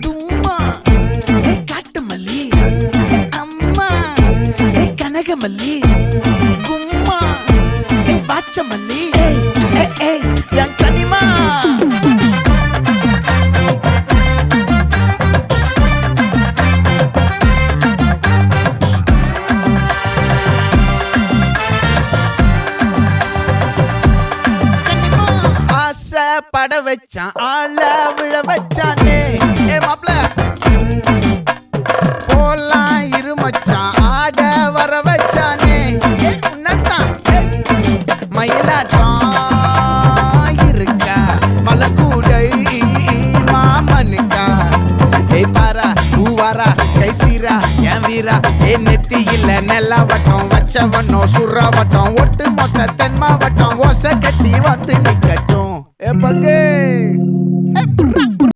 தும்மா காட்டு மல்லி அம்மா கனகமல்லி கும்மா பாச்ச மல்லி என் கனிமா பட வச்சான் ஆள விழ வச்சானே மாப்ள போலாம் இருமச்சான் ஆட வர வச்சானே உன்னத்தான் மயிலாட்டம் இருக்கா மலக்கூடை மாமனுக்கா பாரா பூவாரா கைசீரா என் வீரா நெத்தி இல்ல நெல்லா வட்டம் வச்சவனோ சுறா வட்டம் ஒட்டு மொத்த தென் மாவட்டம் ஓசை கட்டி வந்து நிக்கட்டும் பங்கே